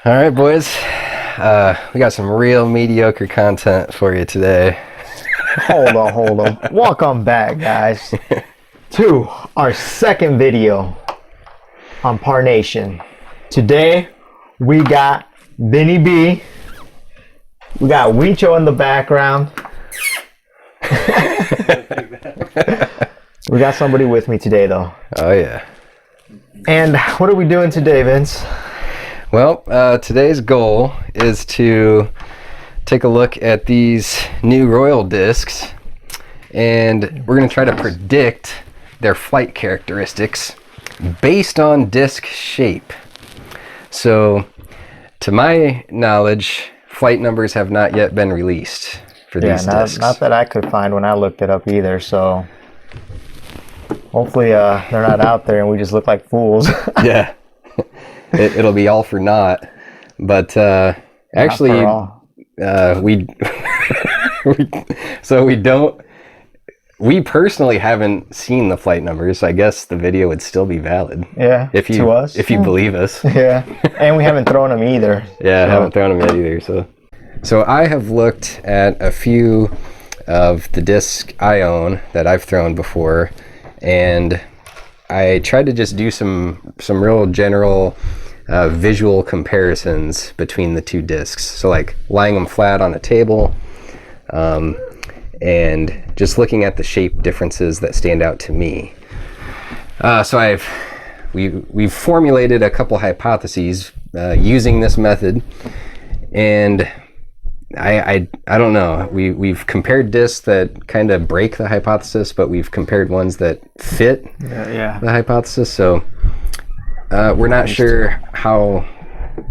All right, boys. We got some real mediocre content for you today. Hold on. Welcome back, guys, to our second video on Parnation. Today, we got Vinny B. We got Wincho in the background. We got somebody with me today, though. Oh, yeah. And what are we doing today, Vince? Well, today's goal is to take a look at these new Royal discs, and we're going to try to predict their flight characteristics based on disc shape. So, to my knowledge, flight numbers have not yet been released for these discs. Not that I could find when I looked it up either, so hopefully they're not out there and we just look like fools. Yeah. It'll be all for naught, but actually, we personally haven't seen the flight numbers. So I guess the video would still be valid. Yeah, if you believe us. Yeah, and we haven't thrown them either. Yeah, I haven't thrown them yet either. So I have looked at a few of the discs I own that I've thrown before, and I tried to just do some real general visual comparisons between the two discs. So like lying them flat on a table, and just looking at the shape differences that stand out to me. So we've formulated a couple hypotheses using this method, and I don't know. We've compared discs that kind of break the hypothesis, but we've compared ones that fit the hypothesis. So we're not sure how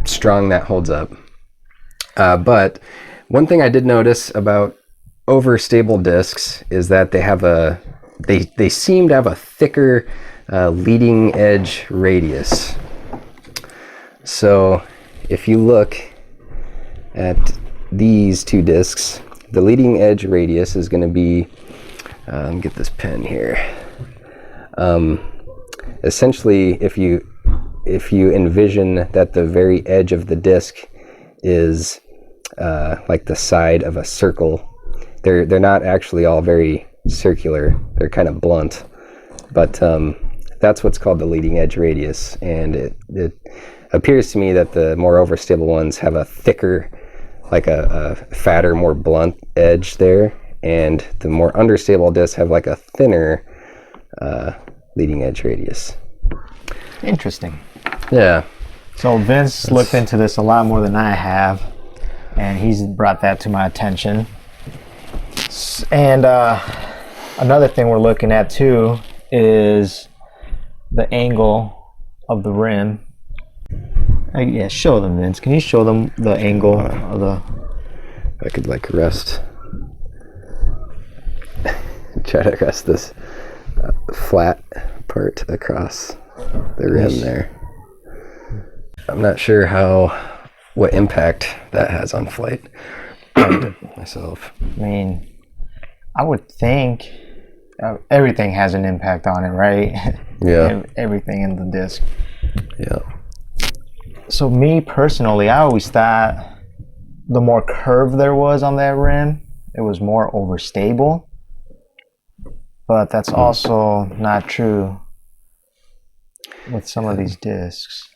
strong that holds up. But one thing I did notice about overstable discs is that they seem to have a thicker leading edge radius. So if you look at these two discs, the leading edge radius is going to be, let me get this pen here. Essentially, if you envision that the very edge of the disc is like the side of a circle, they're not actually all very circular. They're kind of blunt, but that's what's called the leading edge radius, and it appears to me that the more overstable ones have a thicker, like a fatter, more blunt edge there, and the more understable discs have like a thinner leading edge radius. Interesting. Yeah. So Vince looked into this a lot more than I have, and he's brought that to my attention. And another thing we're looking at too is the angle of the rim. Yeah, show them, Vince. Can you show them the angle of the... I could like rest. Try to rest this flat part across the rim there. I'm not sure what impact that has on flight myself. I mean, I would think everything has an impact on it, right? Yeah. Everything in the disc. Yeah. So me personally, I always thought the more curve there was on that rim, it was more overstable. But that's also not true with some of these discs.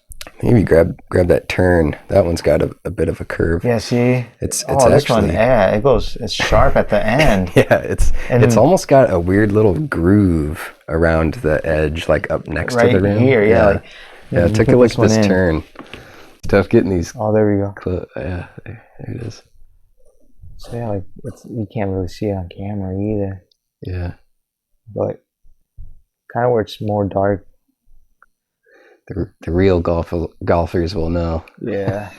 Maybe grab that turn. That one's got a bit of a curve. Yeah, see? It's this actually, one, yeah, it's sharp at the end. Yeah, it's almost got a weird little groove around the edge, like up next to the rim. Right here, yeah. Yeah, take a look at this turn. Tough getting these. Oh, there we go. Yeah, there it is. So yeah, like you can't really see it on camera either. Yeah. But kind of where it's more dark. The real golfers will know. Yeah.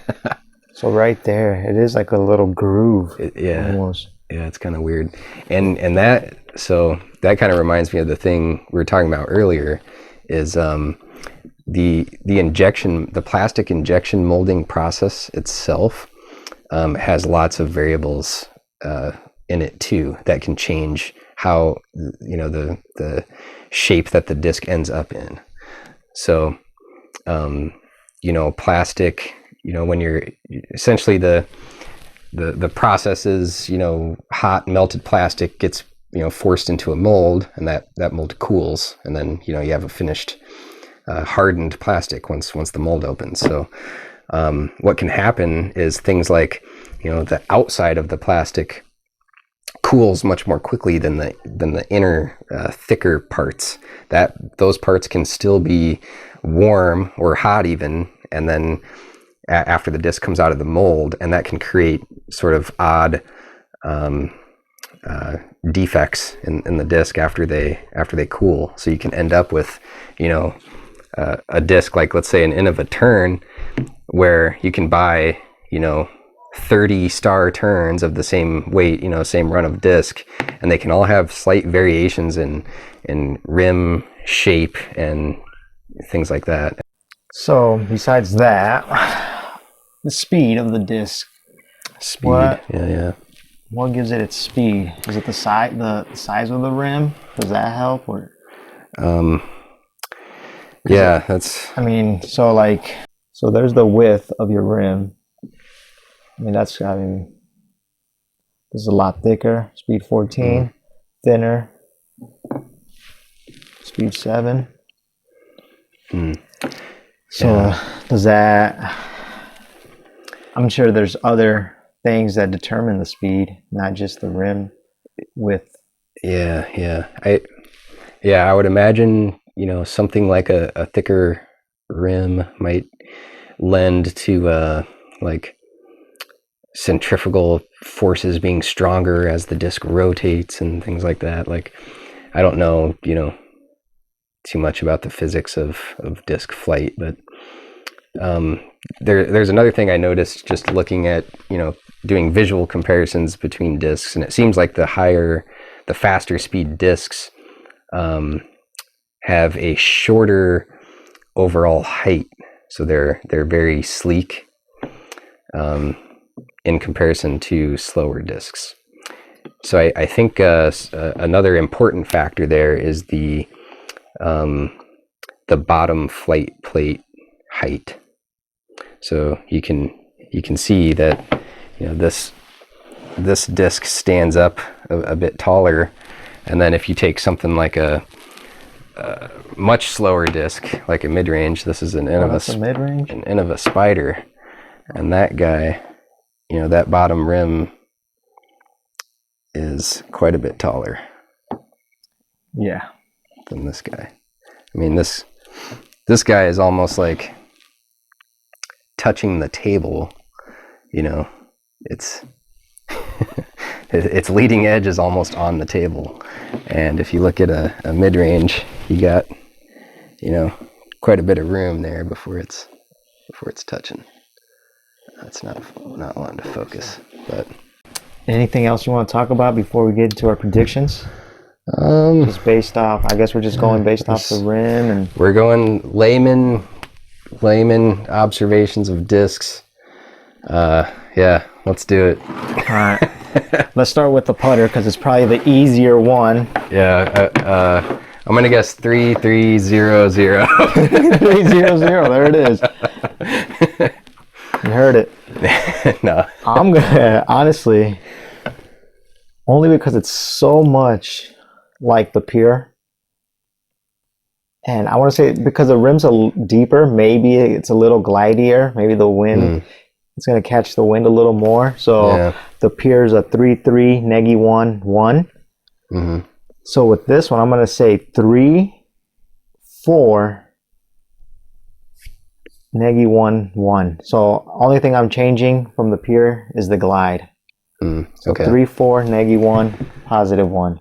So right there, it is like a little groove. Almost. Yeah, it's kind of weird. And that kind of reminds me of the thing we were talking about earlier, is the plastic injection molding process itself has lots of variables in it too that can change how the shape that the disc ends up in. So plastic when you're essentially the process is, hot melted plastic gets, forced into a mold, and that mold cools, and then, you have a finished hardened plastic once the mold opens. So what can happen is things like, the outside of the plastic cools much more quickly than the inner thicker parts. Those parts can still be warm or hot even, and then after the disc comes out of the mold, and that can create sort of odd defects in the disc after they cool. So you can end up with a disc like, let's say, an Innova turn, where you can buy 30 star turns of the same weight, same run of disc, and they can all have slight variations in rim shape and things like that. So besides that, the speed of the disc. Speed. Yeah. What gives it its speed? Is it the size of the rim? Does that help? Or yeah, that's. So there's the width of your rim. This is a lot thicker. Speed 14, thinner. Speed 7. So does that? I'm sure there's other things that determine the speed, not just the rim width. Yeah. I would imagine, something like a thicker rim might lend to like centrifugal forces being stronger as the disc rotates and things like that. Like, I don't know, too much about the physics of disc flight, but there's another thing I noticed just looking at, doing visual comparisons between discs, and it seems like the faster speed discs have a shorter overall height, so they're very sleek in comparison to slower discs. So I think another important factor there is the bottom flight plate height. So you can see that this disc stands up a bit taller, and then if you take something like a much slower disc, like a mid-range, this is an Innova Spider, and that guy, that bottom rim is quite a bit taller. Yeah. Than this guy. This guy is almost like touching the table. It's its leading edge is almost on the table, and if you look at a mid-range, you got quite a bit of room there before it's touching. That's not wanting to focus. But anything else you want to talk about before we get into our predictions? Just based off, I guess we're just going based off the rim, and we're going layman observations of discs. Yeah, let's do it. All right. Let's start with the putter because it's probably the easier one. Yeah, I'm gonna guess 3300. 300. There it is. You heard it. No. I'm gonna honestly, only because it's so much like the Pure, and I want to say because the rim's deeper, maybe it's a little glidier. Maybe the wind, it's gonna catch the wind a little more. So the Pure's a 3.3 neg 1 1. So with this one, I'm gonna say 3.4 neg 1 1. So only thing I'm changing from the Pure is the glide. So okay. 3.4 neg 1 positive 1.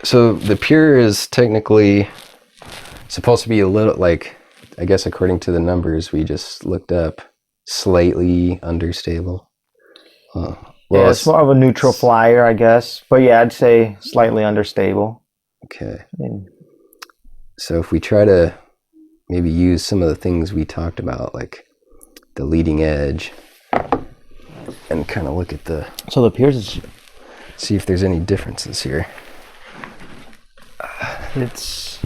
So the Pure is technically supposed to be a little, like, I guess according to the numbers we just looked up, slightly understable. Well, it's more of a neutral flyer, I guess. But yeah, I'd say slightly understable. Okay. So if we try to maybe use some of the things we talked about, like the leading edge, and kind of look at so the Pure's is, see if there's any differences here. It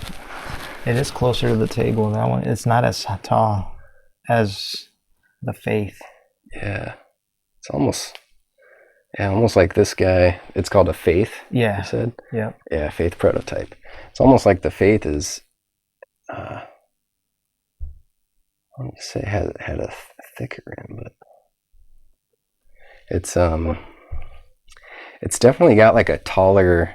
is closer to the table. That one, it's not as tall as The Faith. Yeah. It's almost like this guy. It's called a Faith, Yeah. you said? Yeah. Yeah, Faith prototype. It's almost like the Faith is, I want to say had a thicker rim, but it's definitely got like a taller,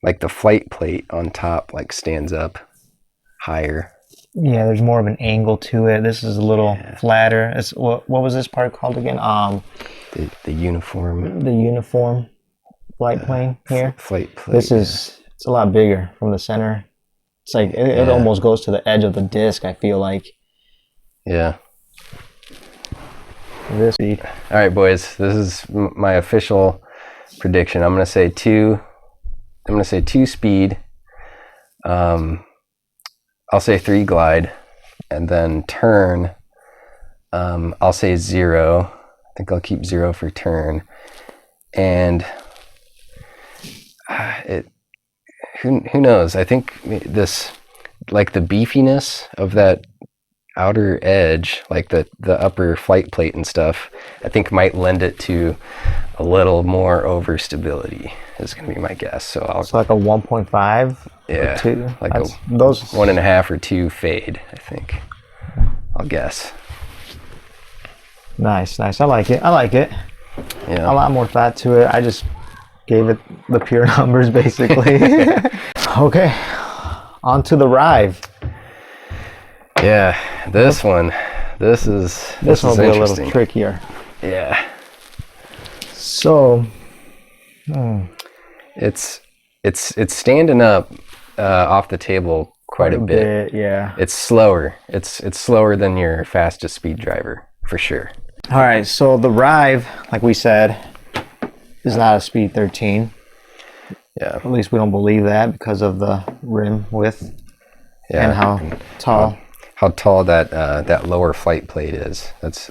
like the flight plate on top like stands up higher. Yeah, there's more of an angle to it. This is a little flatter. It's what was this part called again? The uniform. The uniform flight plane here. Flight plate. This is it's a lot bigger from the center. It's like it almost goes to the edge of the disc, I feel like. Yeah. This speed. All right, boys. This is my official prediction. I'm gonna say two speed. I'll say 3 glide, and then turn. I'll say 0. I think I'll keep 0 for turn, and who knows? I think this, like the beefiness of that outer edge, like the upper flight plate and stuff, I think might lend it to a little more overstability is going to be my guess. So it's like a 1.5. Yeah, 2. like those 1.5 or 2 fade, I think. I'll guess. Nice. I like it. Yeah. A lot more thought to it. I just gave it the pure numbers, basically. Okay, on to the Rive. Yeah, this one. This is will be a interesting. little trickier. Yeah. So, it's standing up off the table quite a bit. Yeah. It's slower. It's slower than your fastest speed driver for sure. All right, so the Rive, like we said, is not a speed 13. Yeah. At least we don't believe that because of the rim width Yeah. and how tall. How tall that lower flight plate is. That's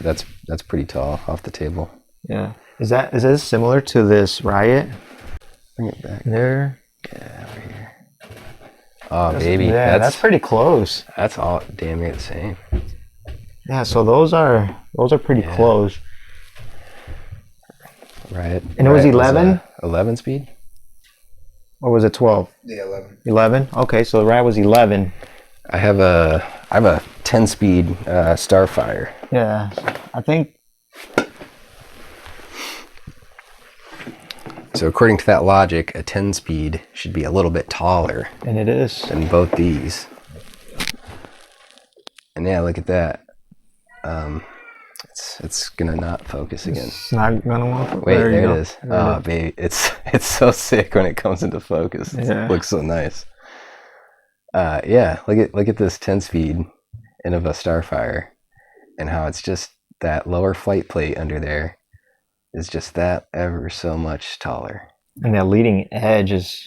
pretty tall off the table. Yeah. Is this similar to this Riot? Bring it back. There. Yeah, over here. Oh, baby. Yeah, that's pretty close. That's all damn near the same. Yeah, so those are pretty close. Right. And it was 11? 11 speed? Or was it 12? Yeah, 11. 11? Okay, so the Riot was 11. I have a 10 speed Starfire. Yeah, I think. So according to that logic, a 10 speed should be a little bit taller And it is. than both these. And yeah, look at that. It's gonna not focus again. It's not gonna want to. Wait, there it is. Oh, baby, it's so sick when it comes into focus. Yeah. It looks so nice. Yeah, look at this 10 speed in of a Starfire, and how it's just that lower flight plate under there is just that ever so much taller. And that leading edge is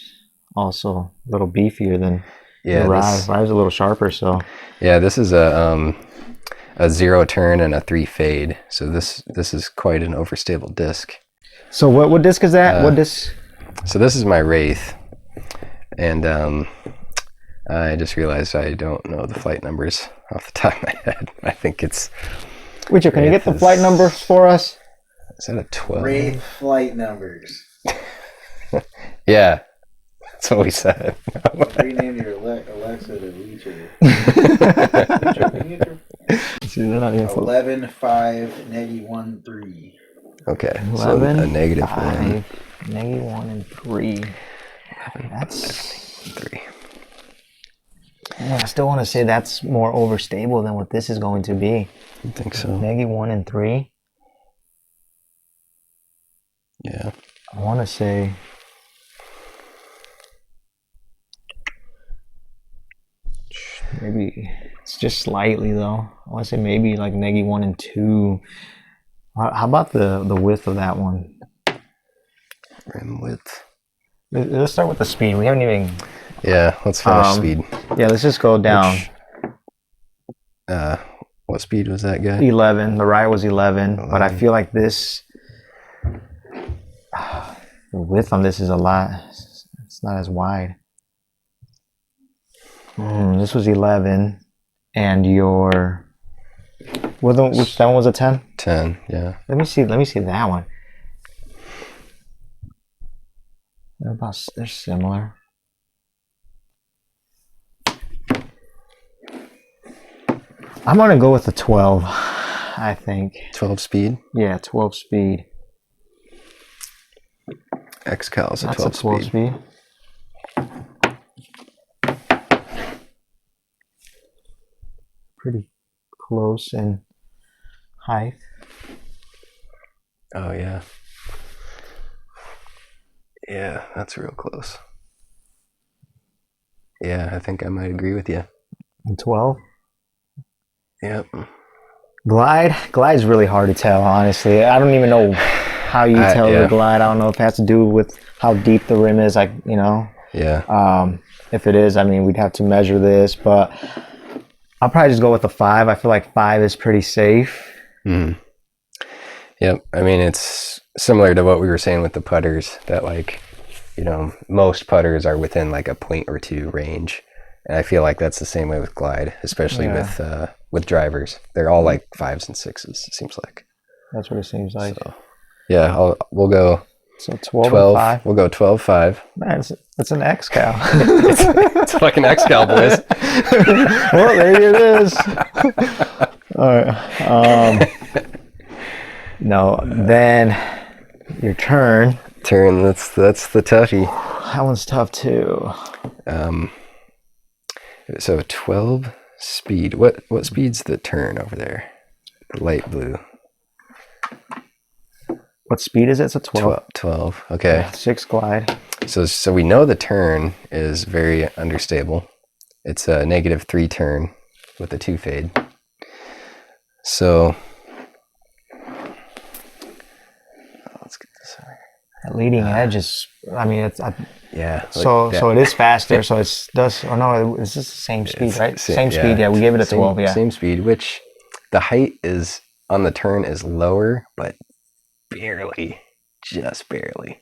also a little beefier than Yeah, the Rive. Rive's a little sharper, so. Yeah, this is a 0 turn and a 3 fade. So this is quite an overstable disc. So what disc is that? What disc? So this is my Wraith, and I just realized I don't know the flight numbers off the top of my head. I think it's. Richard, can you get the flight numbers for us? Is that a 12? Wraith flight numbers. Yeah, that's what we said. Rename your Alexa to Reacher. 11, 5, negative 1, 3. Okay, 11, so a negative 5, 1. negative 1, and 3. That's 3. Yeah, I still want to say that's more overstable than what this is going to be. I think so. Negative 1 and 3. Yeah. I want to say. Maybe it's just slightly though. I want to say maybe like negative 1 and 2. How about the width of that one? Rim width. Let's start with the speed. We haven't even. Yeah, let's finish speed. Yeah, let's just go down. What speed was that guy? 11. The Riot was 11, but I feel like this. The width on this is a lot. It's not as wide. This was 11, and your Which that one was a 10? 10, yeah. Let me see that one. They're similar. I'm gonna go with the 12, I think. 12 speed. Yeah, 12 speed. XCal is a That's 12 a 12 speed. Pretty close in height. Oh, yeah. Yeah, that's real close. Yeah, I think I might agree with you. And 12. Yep. Glide's really hard to tell, honestly. I don't even know how you tell the glide. I don't know if it has to do with how deep the rim is, like, you know. Yeah. If it is, I mean, we'd have to measure this, but I'll probably just go with the 5. I feel like 5 is pretty safe. Yep. I mean, it's similar to what we were saying with the putters, that, like, you know, most putters are within like a point or two range. And I feel like that's the same way with glide, especially with drivers. They're all like 5s and 6s, it seems like. That's what it seems like. So, yeah, we'll go so 12 and 5. We'll go 12-5. Man, it's an XCal. It's fucking XCal, boys. Well, there it is. All right. No, then your turn. That's the toughie. That one's tough too. So 12 speed. What speed's the turn over there? The light blue. What speed is it? It's a 12. 12. Okay. 6 glide. So we know the turn is very understable. It's a -3 turn with a 2 fade. So let's get this over. That leading edge is, I mean, it's yeah. So it is faster. So it's it's just the same speed, right? Same speed. Yeah, we gave it a 12. Yeah, same speed. Which the height is on the turn is lower, but barely, just barely.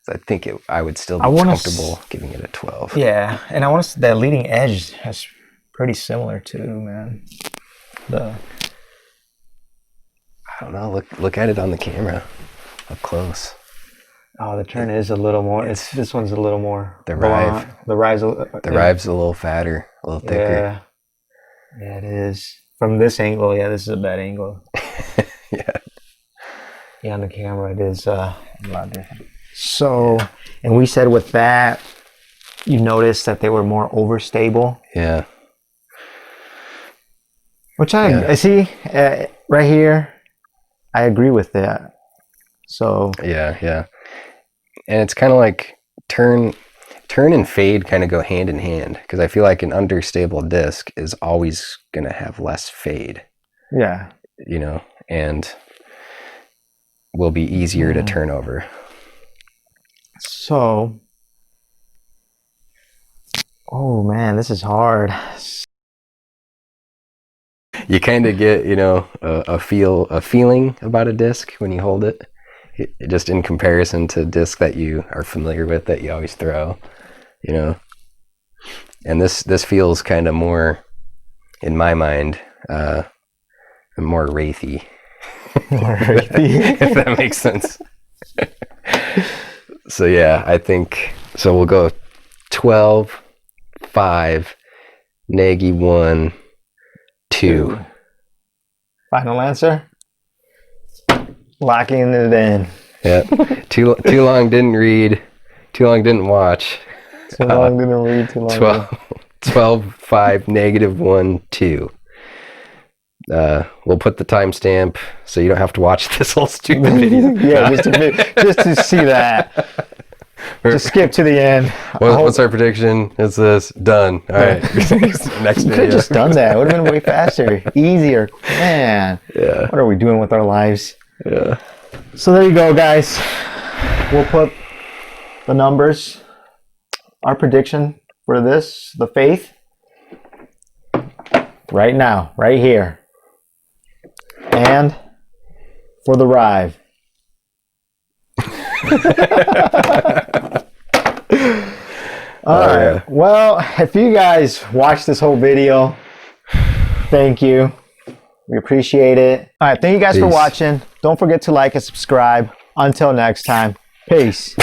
So I think I would still be comfortable giving it a 12. Yeah, and I want to. That leading edge is pretty similar too, man. I don't know. Look at it on the camera, up close. Oh, the turn is a little more. This one's a little more. The rive. The rive's a little fatter, a little thicker. Yeah, it is. From this angle, yeah, this is a bad angle. Yeah, on the camera, it is a lot different. So, and we said with that, you noticed that they were more overstable. Yeah. Which I see right here. I agree with that. So. Yeah. And it's kind of like turn and fade kind of go hand in hand, because I feel like an understable disc is always going to have less fade. Yeah. You know, and will be easier to turn over. So, oh man, this is hard. You kind of get, you know, a feeling about a disc when you hold it. Just in comparison to disc that you are familiar with that you always throw, you know. And this feels kind of more, in my mind, more wraithy. If that makes sense. So yeah, I think so. We'll go 12, 5, Nagy 1, 2. Final answer. Locking it in. Yeah. Too long didn't read. Too long didn't watch. Too long didn't read. Too long. 12, 5, -1, 2. We'll put the timestamp so you don't have to watch this whole stupid video. Yeah, just to see that. Just skip to the end. What's our prediction? It's this. Done. All right. Next You could have just done that. It would have been way faster, easier. Man. Yeah. What are we doing with our lives? Yeah. So there you go, guys. We'll put the numbers, our prediction for this, the Faith, right now, right here. And for the Rive. All right. Yeah. Well, if you guys watched this whole video, thank you. We appreciate it. All right, thank you guys for Peace. watching. Don't forget to like and subscribe. Until next time, peace.